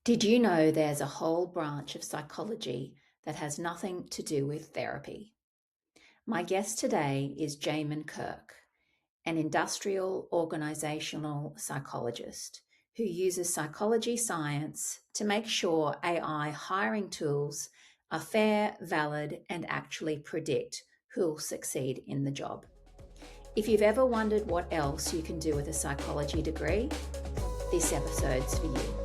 Did you know there's a whole branch of psychology that has nothing to do with therapy? My guest today is Jaymon Kirk, an industrial organisational psychologist who uses psychology science to make sure AI hiring tools are fair, valid, and actually predict who'll succeed in the job. If you've ever wondered what else you can do with a psychology degree, this episode's for you.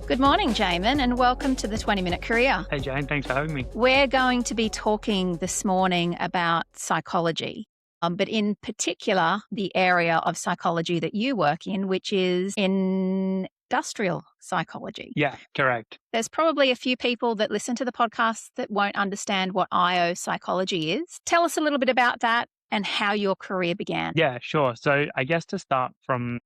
Good morning, Jaymon, and welcome to the 20-Minute Career. Hey, Jane, thanks for having me. We're going to be talking this morning about psychology, but in particular, the area of psychology that you work in, which is industrial psychology. Yeah, correct. There's probably a few people that listen to the podcast that won't understand what IO psychology is. Tell us a little bit about that and how your career began. Yeah, sure. So I guess to start from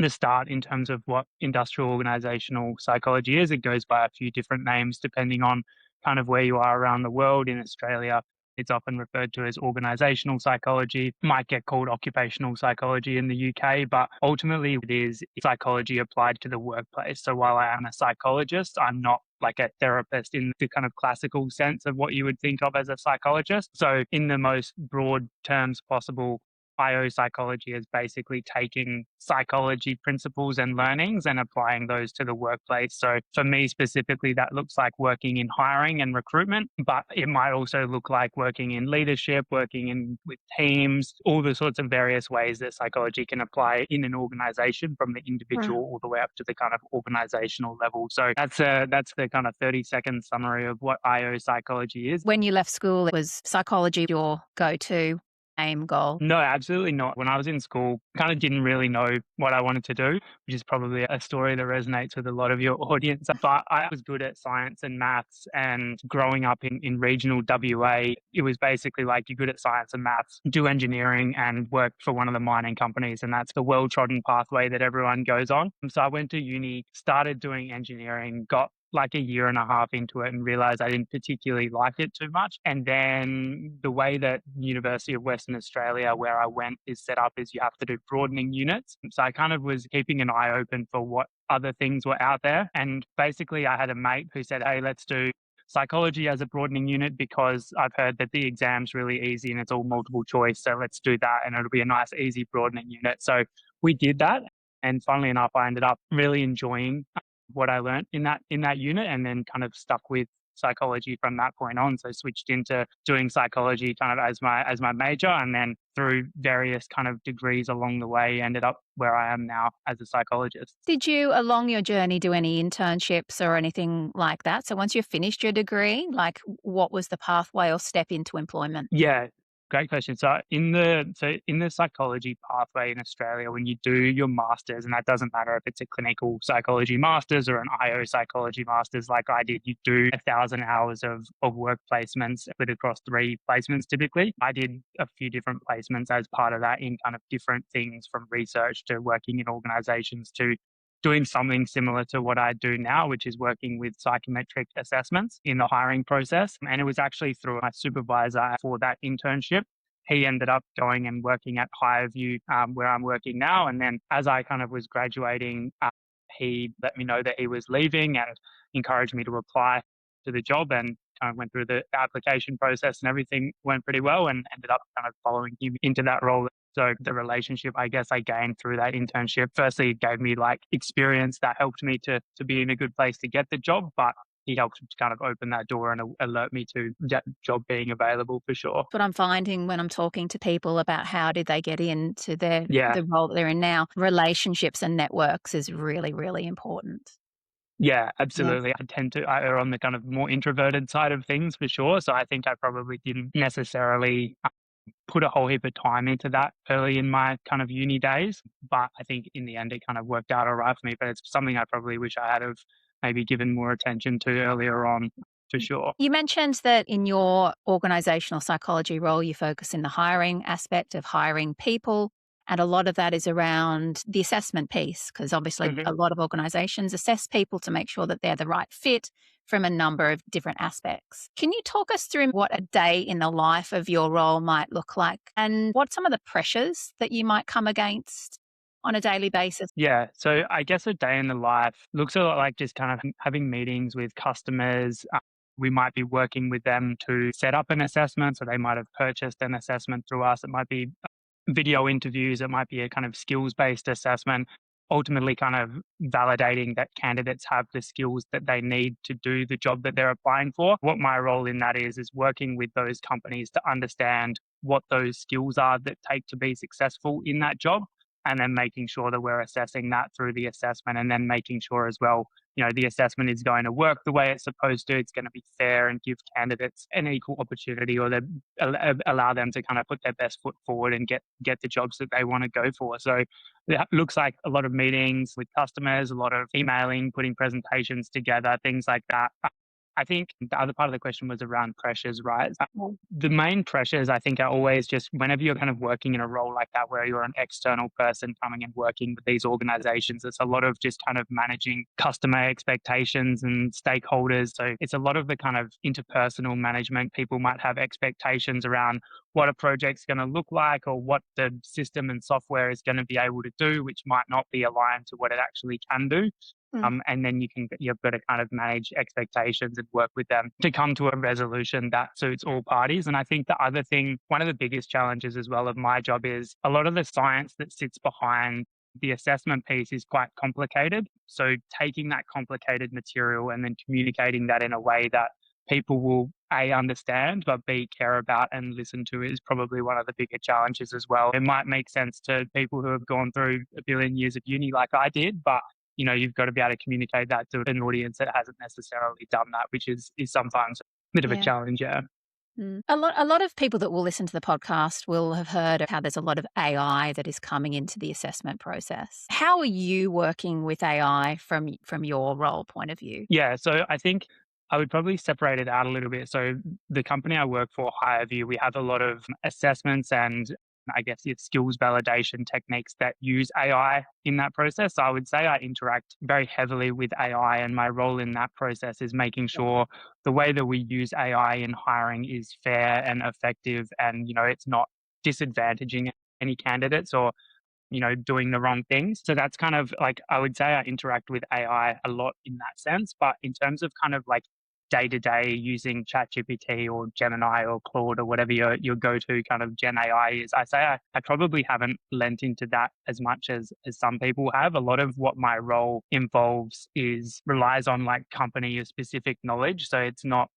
the start in terms of what industrial organizational psychology is, it goes by a few different names depending on kind of where you are around the world. In Australia, it's often referred to as organizational psychology, might get called occupational psychology in the UK, but ultimately it is psychology applied to the workplace. So while I am a psychologist, I'm not like a therapist in the kind of classical sense of what you would think of as a psychologist. So in the most broad terms possible, IO psychology is basically taking psychology principles and learnings and applying those to the workplace. So for me specifically, that looks like working in hiring and recruitment, but it might also look like working in leadership, working in with teams, all the sorts of various ways that psychology can apply in an organization from the individual all the way up to the kind of organizational level. So that's the kind of 30-second summary of what IO psychology is. When you left school, was psychology your go-to aim goal? No, absolutely not. When I was in school, kind of didn't really know what I wanted to do, which is probably a story that resonates with a lot of your audience. But I was good at science and maths, and growing up in regional WA, it was basically like you're good at science and maths, do engineering and work for one of the mining companies. And that's the well-trodden pathway that everyone goes on. So I went to uni, started doing engineering, got like a year and a half into it and realized I didn't particularly like it too much. And then the way that University of Western Australia, where I went, is set up is you have to do broadening units. So I kind of was keeping an eye open for what other things were out there. And basically I had a mate who said, hey, let's do psychology as a broadening unit because I've heard that the exam's really easy and it's all multiple choice. So let's do that and it'll be a nice, easy broadening unit. So we did that. And funnily enough, I ended up really enjoying what I learned in that unit, and then kind of stuck with psychology from that point on. So switched into doing psychology kind of as my major, and then through various kind of degrees along the way, ended up where I am now as a psychologist. Did you, along your journey, do any internships or anything like that? So once you finished your degree, like what was the pathway or step into employment? Yeah. Great question. So in the psychology pathway in Australia, when you do your masters, and that doesn't matter if it's a clinical psychology masters or an IO psychology masters, like I did, you do 1,000 hours of work placements split across 3 placements typically. I did a few different placements as part of that in kind of different things, from research to working in organizations to doing something similar to what I do now, which is working with psychometric assessments in the hiring process. And it was actually through my supervisor for that internship. He ended up going and working at HireVue, where I'm working now. And then as I kind of was graduating, he let me know that he was leaving and encouraged me to apply to the job, and kind of went through the application process and everything went pretty well, and ended up kind of following him into that role. So the relationship, I guess, I gained through that internship, firstly, it gave me like experience that helped me to be in a good place to get the job, but he helped to kind of open that door and alert me to that job being available for sure. What I'm finding when I'm talking to people about how did they get into Yeah. the role that they're in now, relationships and networks is really, really important. Yeah, Yeah. absolutely. I err on the kind of more introverted side of things for sure. So I think I probably didn't necessarily put a whole heap of time into that early in my kind of uni days. But I think in the end, it kind of worked out all right for me. But it's something I probably wish I had have maybe given more attention to earlier on, for sure. You mentioned that in your organizational psychology role, you focus in the hiring aspect of hiring people. And a lot of that is around the assessment piece, because obviously Mhm. a lot of organizations assess people to make sure that they're the right fit from a number of different aspects. Can you talk us through what a day in the life of your role might look like and what some of the pressures that you might come against on a daily basis? Yeah. So I guess a day in the life looks a lot like just kind of having meetings with customers. We might be working with them to set up an assessment. So they might have purchased an assessment through us. It might be video interviews. It might be a kind of skills based assessment, ultimately, kind of validating that candidates have the skills that they need to do the job that they're applying for. What my role in that is working with those companies to understand what those skills are that take to be successful in that job, and then making sure that we're assessing that through the assessment, and then making sure as well, the assessment is going to work the way it's supposed to. It's going to be fair and give candidates an equal opportunity, or allow them to kind of put their best foot forward and get the jobs that they want to go for. So it looks like a lot of meetings with customers, a lot of emailing, putting presentations together, things like that. I think the other part of the question was around pressures, right? The main pressures, I think, are always just whenever you're kind of working in a role like that, where you're an external person coming and working with these organizations, it's a lot of just kind of managing customer expectations and stakeholders. So it's a lot of the kind of interpersonal management. People might have expectations around what a project's going to look like, or what the system and software is going to be able to do, which might not be aligned to what it actually can do. And then you've got to kind of manage expectations and work with them to come to a resolution that suits all parties. And I think the other thing, one of the biggest challenges as well of my job, is a lot of the science that sits behind the assessment piece is quite complicated. So taking that complicated material and then communicating that in a way that people will A, understand, but B, care about and listen to, is probably one of the bigger challenges as well. It might make sense to people who have gone through a billion years of uni like I did, but you've got to be able to communicate that to an audience that hasn't necessarily done that, which is sometimes a bit of a Yeah. challenge, yeah. A lot of people that will listen to the podcast will have heard of how there's a lot of AI that is coming into the assessment process. How are you working with AI from your role point of view? Yeah, so I think I would probably separate it out a little bit. So the company I work for, HireVue, we have a lot of assessments and, I guess, it's skills validation techniques that use AI in that process. So I would say I interact very heavily with AI, and my role in that process is making sure the way that we use AI in hiring is fair and effective, and it's not disadvantaging any candidates, or doing the wrong things. So that's kind of like, I would say I interact with AI a lot in that sense. But in terms of kind of like day to day using ChatGPT or Gemini or Claude or whatever your go to kind of Gen AI is, I say I probably haven't lent into that as much as some people have. A lot of what my role involves relies on like company or specific knowledge. So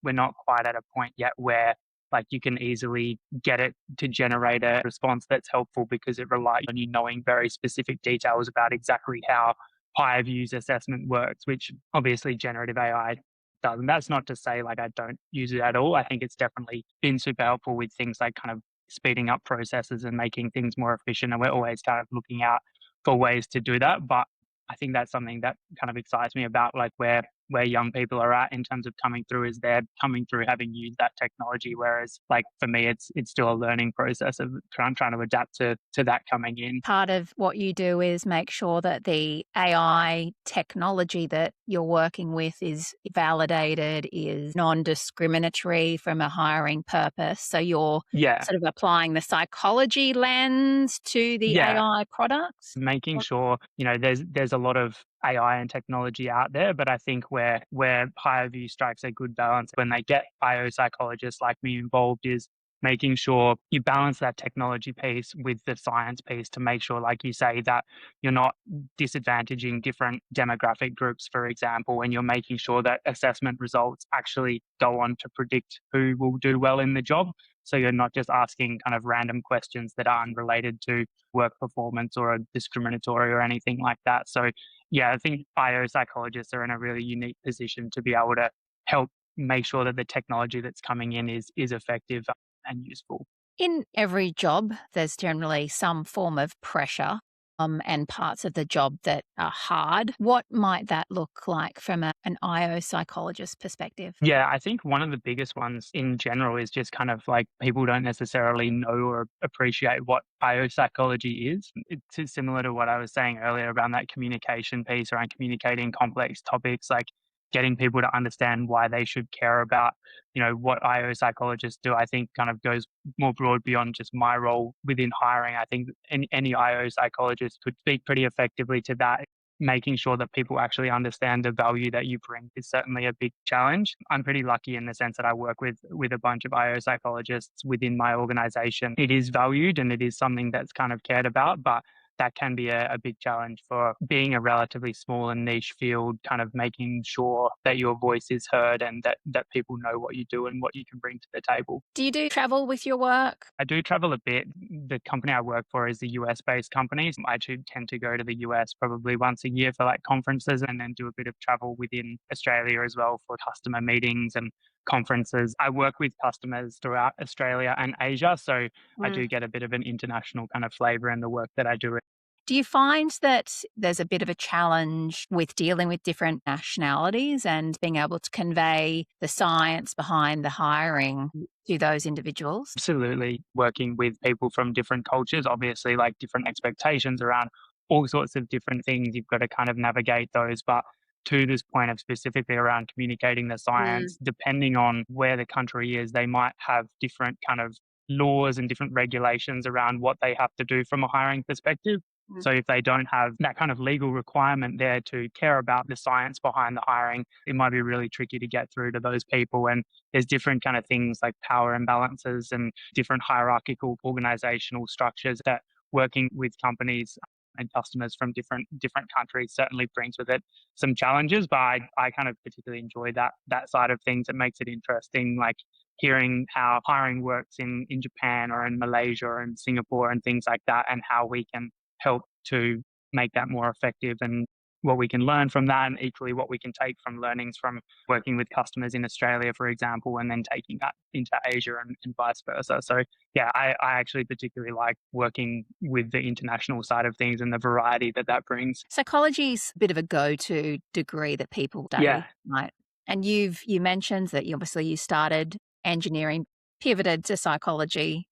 we're not quite at a point yet where like you can easily get it to generate a response that's helpful, because it relies on you knowing very specific details about exactly how HireVue's assessment works, which obviously generative AI does. And that's not to say like I don't use it at all. I think it's definitely been super helpful with things like kind of speeding up processes and making things more efficient. And we're always kind of looking out for ways to do that. But I think that's something that kind of excites me about like where young people are at in terms of coming through, is they're coming through having used that technology. Whereas like for me, it's still a learning process of trying to adapt to that coming in. Part of what you do is make sure that the AI technology that you're working with is validated, is non-discriminatory from a hiring purpose. So you're Yeah. sort of applying the psychology lens to the Yeah. AI products. Making sure, there's a lot of AI and technology out there, but I think where HireVue strikes a good balance when they get psychologists like me involved is making sure you balance that technology piece with the science piece, to make sure, like you say, that you're not disadvantaging different demographic groups, for example, and you're making sure that assessment results actually go on to predict who will do well in the job. So you're not just asking kind of random questions that are unrelated to work performance or are discriminatory or anything like that. So yeah, I think psychologists are in a really unique position to be able to help make sure that the technology that's coming in is effective and useful. In every job, there's generally some form of pressure, and parts of the job that are hard. What might that look like from an IO psychologist perspective? Yeah, I think one of the biggest ones in general is just kind of like people don't necessarily know or appreciate what biopsychology is. It's similar to what I was saying earlier around that communication piece, around communicating complex topics. Like getting people to understand why they should care about, what IO psychologists do, I think kind of goes more broad beyond just my role within hiring. I think any IO psychologist could speak pretty effectively to that. Making sure that people actually understand the value that you bring is certainly a big challenge. I'm pretty lucky in the sense that I work with a bunch of IO psychologists within my organization. It is valued and it is something that's kind of cared about, but that can be a big challenge for being a relatively small and niche field, kind of making sure that your voice is heard and that people know what you do and what you can bring to the table. Do you do travel with your work? I do travel a bit. The company I work for is a US-based company. I do tend to go to the US probably once a year for like conferences and then do a bit of travel within Australia as well for customer meetings and conferences. I work with customers throughout Australia and Asia, so I do get a bit of an international kind of flavor in the work that I do. Do you find that there's a bit of a challenge with dealing with different nationalities and being able to convey the science behind the hiring to those individuals? Absolutely. Working with people from different cultures, obviously, like different expectations around all sorts of different things. You've got to kind of navigate those. But to this point of specifically around communicating the science, depending on where the country is, they might have different kind of laws and different regulations around what they have to do from a hiring perspective. So if they don't have that kind of legal requirement there to care about the science behind the hiring, it might be really tricky to get through to those people. And there's different kind of things like power imbalances and different hierarchical organizational structures that working with companies and customers from different countries certainly brings with it some challenges. But I kind of particularly enjoy that side of things. It makes it interesting, like hearing how hiring works in Japan or in Malaysia or in Singapore and things like that, and how we can help to make that more effective and what we can learn from that, and equally what we can take from learnings from working with customers in Australia, for example, and then taking that into Asia and vice versa. So yeah, I actually particularly like working with the international side of things and the variety that brings. Psychology is a bit of a go-to degree that people study, Yeah. right? And you mentioned that you started engineering, pivoted to psychology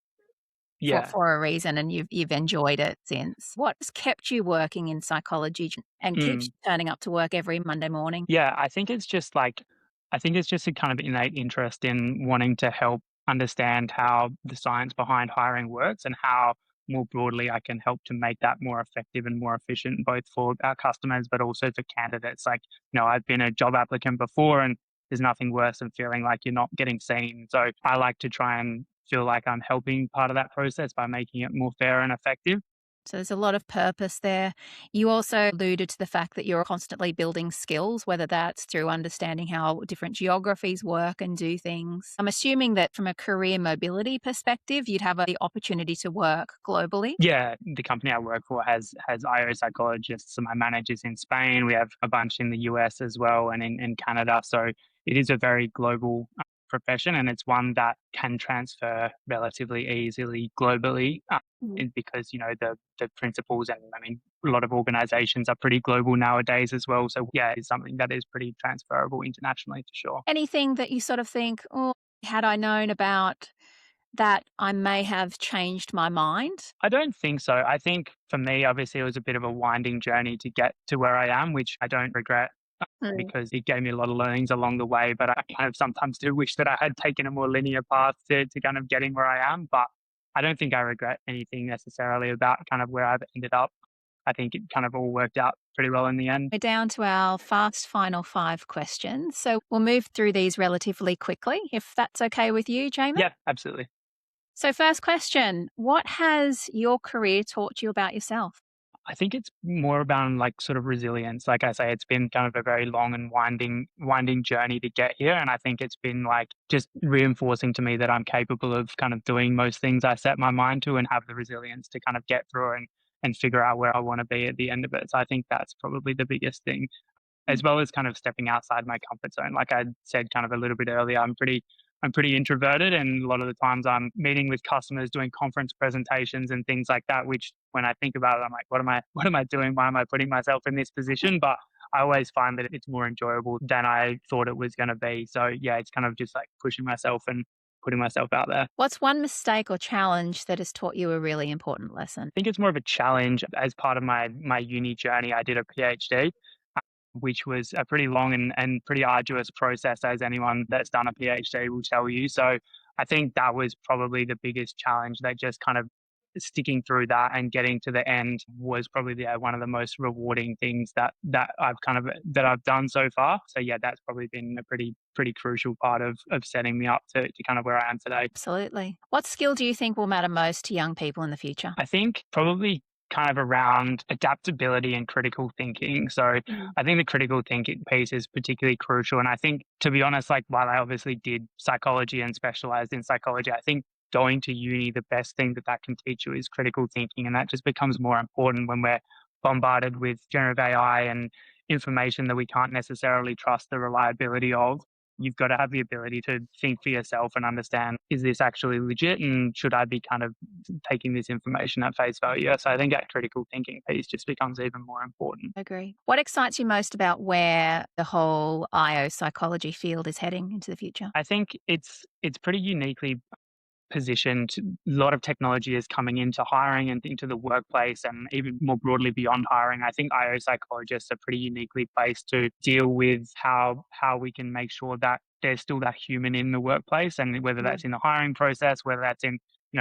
Yeah. for a reason, and you've enjoyed it since. What's kept you working in psychology and keeps you turning up to work every Monday morning? Yeah, I think it's just a kind of innate interest in wanting to help understand how the science behind hiring works and how more broadly I can help to make that more effective and more efficient, both for our customers, but also for candidates. Like, I've been a job applicant before, and there's nothing worse than feeling like you're not getting seen. So I like to try and feel like I'm helping part of that process by making it more fair and effective. So there's a lot of purpose there. You also alluded to the fact that you're constantly building skills, whether that's through understanding how different geographies work and do things. I'm assuming that from a career mobility perspective, you'd have the opportunity to work globally. Yeah, the company I work for has IO psychologists. So my manager's in Spain. We have a bunch in the US as well and in Canada. So it is a very global profession, and it's one that can transfer relatively easily globally because, the principles, and I mean, a lot of organizations are pretty global nowadays as well. So yeah, it's something that is pretty transferable internationally for sure. Anything that you sort of think, oh, had I known about that, I may have changed my mind? I don't think so. I think for me, obviously, it was a bit of a winding journey to get to where I am, which I don't regret because it gave me a lot of learnings along the way. But I kind of sometimes do wish that I had taken a more linear path to kind of getting where I am. But I don't think I regret anything necessarily about kind of where I've ended up. I think it kind of all worked out pretty well in the end. We're down to our fast final 5 questions. So we'll move through these relatively quickly, if that's okay with you, Jaymon. Yeah, absolutely. So first question, what has your career taught you about yourself? I think it's more about like sort of resilience. Like I say, it's been kind of a very long and winding journey to get here. And I think it's been like just reinforcing to me that I'm capable of kind of doing most things I set my mind to and have the resilience to kind of get through and figure out where I want to be at the end of it. So I think that's probably the biggest thing, as well as kind of stepping outside my comfort zone. Like I said kind of a little bit earlier, I'm pretty introverted, and a lot of the times I'm meeting with customers, doing conference presentations and things like that, which when I think about it, I'm like, what am I doing? Why am I putting myself in this position? But I always find that it's more enjoyable than I thought it was going to be. So yeah, it's kind of just like pushing myself and putting myself out there. What's one mistake or challenge that has taught you a really important lesson? I think it's more of a challenge. As part of my uni journey, I did a PhD. which was a pretty long and pretty arduous process, as anyone that's done a PhD will tell you. So I think that was probably the biggest challenge, that just kind of sticking through that and getting to the end was probably one of the most rewarding things that I've done so far. So yeah, that's probably been a pretty crucial part of setting me up to kind of where I am today. Absolutely. What skill do you think will matter most to young people in the future? I think probably kind of around adaptability and critical thinking. So I think the critical thinking piece is particularly crucial. And I think, to be honest, like while I obviously did psychology and specialized in psychology, I think going to uni, the best thing that can teach you is critical thinking. And that just becomes more important when we're bombarded with generative AI and information that we can't necessarily trust the reliability of. You've got to have the ability to think for yourself and understand, is this actually legit, and should I be kind of taking this information at face value? So I think that critical thinking piece just becomes even more important. I agree. What excites you most about where the whole IO psychology field is heading into the future? I think it's pretty uniquely positioned. A lot of technology is coming into hiring and into the workplace, and even more broadly beyond hiring. I think IO psychologists are pretty uniquely placed to deal with how we can make sure that there's still that human in the workplace, and whether that's in the hiring process, whether that's in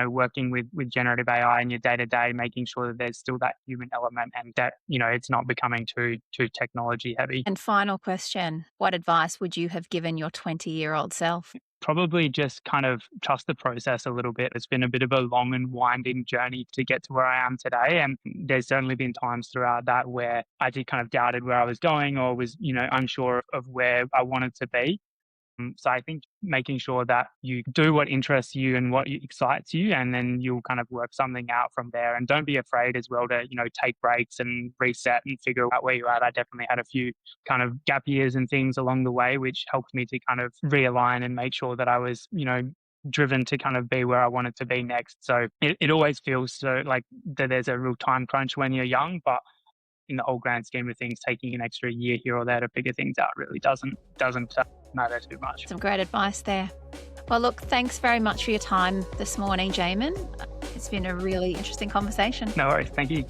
working with generative AI in your day-to-day, making sure that there's still that human element and that, it's not becoming too technology heavy. And final question, what advice would you have given your 20-year-old self? Probably just kind of trust the process a little bit. It's been a bit of a long and winding journey to get to where I am today. And there's certainly been times throughout that where I did kind of doubted where I was going, or was, unsure of where I wanted to be. So I think making sure that you do what interests you and what excites you, and then you'll kind of work something out from there. And don't be afraid as well to, take breaks and reset and figure out where you're at. I definitely had a few kind of gap years and things along the way, which helped me to kind of realign and make sure that I was, driven to kind of be where I wanted to be next. So it always feels so like that there's a real time crunch when you're young, but in the whole grand scheme of things, taking an extra year here or there to figure things out really doesn't matter too much. Some great advice there. Well, look, thanks very much for your time this morning, Jaymon. It's been a really interesting conversation. No worries. Thank you.